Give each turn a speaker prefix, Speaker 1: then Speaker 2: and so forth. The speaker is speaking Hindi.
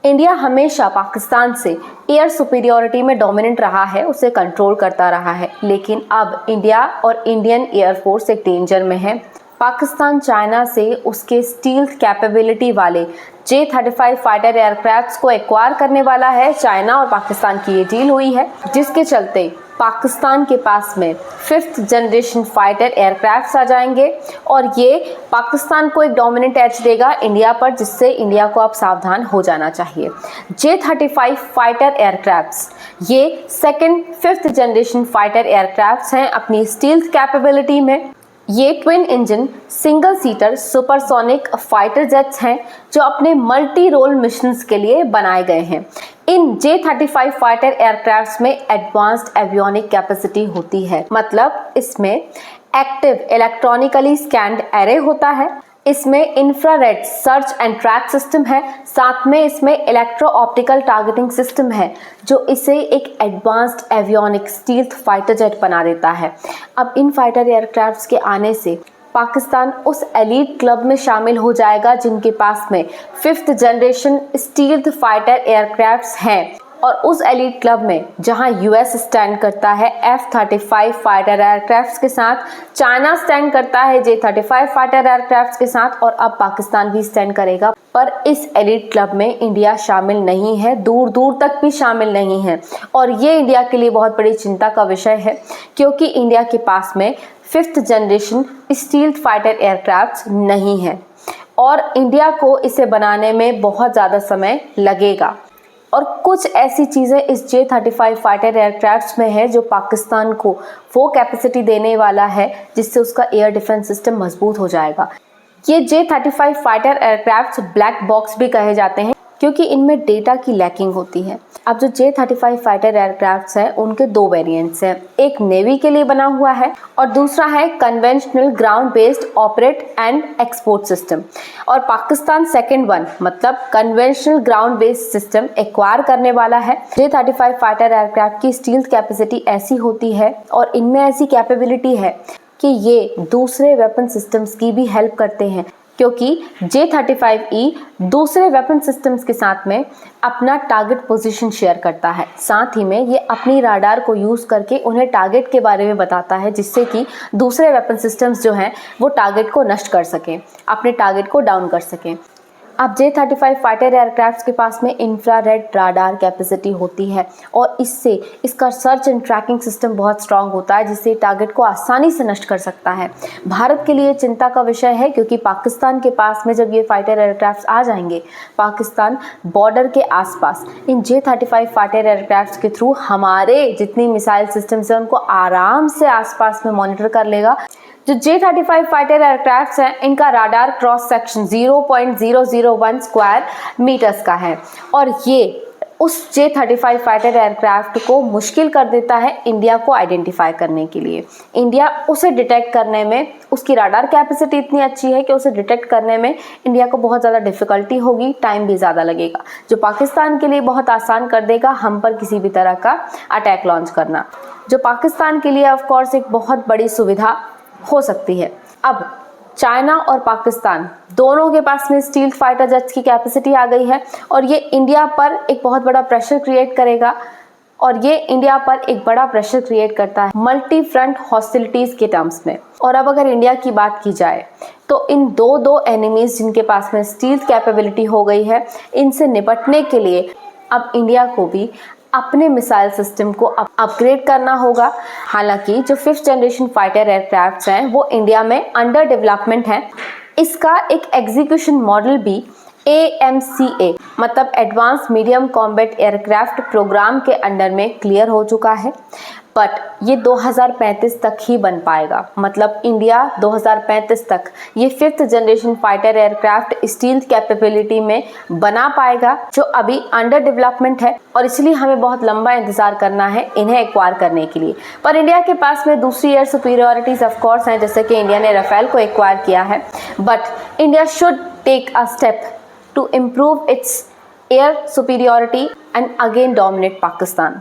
Speaker 1: इंडिया हमेशा पाकिस्तान से एयर सुपीरियॉरिटी में डोमिनेंट रहा है, उसे कंट्रोल करता रहा है। लेकिन अब इंडिया और इंडियन एयरफोर्स एक डेंजर में है। पाकिस्तान चाइना से उसके स्टील्थ कैपेबिलिटी वाले J-35 फाइटर एयरक्राफ्ट्स को एक्वायर करने वाला है। चाइना और पाकिस्तान की ये डील हुई है, जिसके चलते पाकिस्तान के पास में 5th जनरेशन फाइटर एयरक्राफ्ट्स आ जाएंगे और ये पाकिस्तान को एक डोमिनेंट एज देगा इंडिया पर, जिससे इंडिया को अब सावधान हो जाना चाहिए। J-35 फाइटर एयरक्राफ्ट्स ये 5th जनरेशन फाइटर एयरक्राफ्ट्स हैं अपनी स्टील्थ कैपेबिलिटी में। ये twin engine single seater supersonic fighter jets हैं जो अपने मल्टी रोल मिशंस के लिए बनाए गए हैं। इन J-35 फाइटर एयरक्राफ्ट्स में एडवांस्ड एवियोनिक कैपेसिटी होती है, मतलब इसमें एक्टिव इलेक्ट्रॉनिकली स्कैन्ड एरे होता है, इसमें infrared search and track system है, साथ में इसमें इलेक्ट्रो ऑप्टिकल टारगेटिंग सिस्टम है जो इसे एक advanced avionic stealth fighter jet बना देता है। अब इन फाइटर एयरक्राफ्ट्स के आने से पाकिस्तान उस एलीट क्लब में शामिल हो जाएगा जिनके पास में 5th generation stealth fighter aircrafts हैं, और उस एलीट क्लब में जहां यूएस स्टैंड करता है F-35 फाइटर एयरक्राफ्ट्स के साथ, चाइना स्टैंड करता है J-35 फाइटर एयरक्राफ्ट्स के साथ, और अब पाकिस्तान भी स्टैंड करेगा। पर इस एलीट क्लब में इंडिया शामिल नहीं है, दूर दूर तक भी शामिल नहीं है, और ये इंडिया के लिए बहुत बड़ी चिंता का विषय है, क्योंकि इंडिया के पास में 5th generation stealth fighter aircrafts नहीं है और इंडिया को इसे बनाने में बहुत ज़्यादा समय लगेगा। और कुछ ऐसी चीज़ें इस J-35 फाइटर एयरक्राफ्ट्स में है जो पाकिस्तान को वो कैपेसिटी देने वाला है जिससे उसका एयर डिफेंस सिस्टम मजबूत हो जाएगा। ये J-35 fighter aircrafts black box भी कहे जाते हैं क्योंकि इनमें डेटा की लैकिंग होती है। अब जो J-35 फाइटर एयरक्राफ्ट्स हैं उनके 2 वेरिएंट्स हैं, एक नेवी के लिए बना हुआ है और दूसरा है conventional ground based operate and export system. और पाकिस्तान सेकंड वन मतलब conventional ground based system acquire करने वाला है। J-35 फाइटर एयरक्राफ्ट की स्टील्थ कैपेसिटी ऐसी होती है और इनमें ऐसी कैपेबिलिटी है कि ये दूसरे वेपन सिस्टम्स की भी हेल्प करते हैं, क्योंकि J-35E दूसरे वेपन सिस्टम्स के साथ में अपना टारगेट पोजीशन शेयर करता है। साथ ही में ये अपनी राडार को यूज़ करके उन्हें टारगेट के बारे में बताता है, जिससे कि दूसरे वेपन सिस्टम्स जो हैं वो टारगेट को नष्ट कर सकें, अपने टारगेट को डाउन कर सकें। अब J-35 फाइटर एयरक्राफ्ट्स के पास में इंफ्रारेड राडार कैपेसिटी होती है और इससे इसका सर्च एंड ट्रैकिंग सिस्टम बहुत स्ट्रांग होता है, जिससे टारगेट को आसानी से नष्ट कर सकता है। भारत के लिए चिंता का विषय है क्योंकि पाकिस्तान के पास में जब ये फाइटर एयरक्राफ्ट्स आ जाएंगे, पाकिस्तान बॉर्डर के आसपास इन J-35 फाइटर एयरक्राफ्ट्स के थ्रू हमारे जितनी मिसाइल सिस्टम्स हैं उनको आराम से आसपास में मॉनिटर कर लेगा। जो J-35 फाइटर एयरक्राफ्ट्स हैं इनका radar cross section 0.001 square metres का है और ये उस J-35 फाइटर एयरक्राफ्ट को मुश्किल कर देता है इंडिया को आइडेंटिफाई करने के लिए। इंडिया उसे डिटेक्ट करने में, उसकी राडार कैपेसिटी इतनी अच्छी है कि उसे डिटेक्ट करने में इंडिया को बहुत ज़्यादा डिफ़िकल्टी होगी, टाइम भी ज़्यादा लगेगा, जो पाकिस्तान के लिए बहुत आसान कर देगा हम पर किसी भी तरह का अटैक लॉन्च करना, जो पाकिस्तान के लिए ऑफ कोर्स एक बहुत बड़ी सुविधा हो सकती है। अब चाइना और पाकिस्तान दोनों के पास में स्टील्थ फाइटर जेट्स की कैपेसिटी आ गई है और ये इंडिया पर एक बहुत बड़ा प्रेशर क्रिएट करेगा और ये इंडिया पर एक बड़ा प्रेशर क्रिएट करता है मल्टी फ्रंट हॉस्टिलिटीज़ के टर्म्स में। और अब अगर इंडिया की बात की जाए तो इन दो एनिमीज जिनके पास में स्टील्थ कैपेबिलिटी हो गई है, इनसे निपटने के लिए अब इंडिया को भी अपने मिसाइल सिस्टम को अपग्रेड करना होगा। हालांकि जो 5th जनरेशन फाइटर एयरक्राफ्ट्स हैं वो इंडिया में अंडर डेवलपमेंट हैं। इसका एक एग्जीक्यूशन मॉडल भी AMCA मतलब advance medium combat aircraft programme के अंडर में क्लियर हो चुका है, बट ये 2035 तक ही बन पाएगा। मतलब इंडिया 2035 तक ये 5th generation fighter aircraft stealth capability में बना पाएगा, जो अभी अंडर डेवलपमेंट है और इसलिए हमें बहुत लंबा इंतजार करना है इन्हें एक्वायर करने के लिए। पर इंडिया के पास में दूसरी एयर सुपीरियॉरिटीज ऑफ कोर्स हैं, जैसे कि इंडिया ने राफेल को एक्वायर किया है, but India should take a step to improve its air superiority and again dominate Pakistan.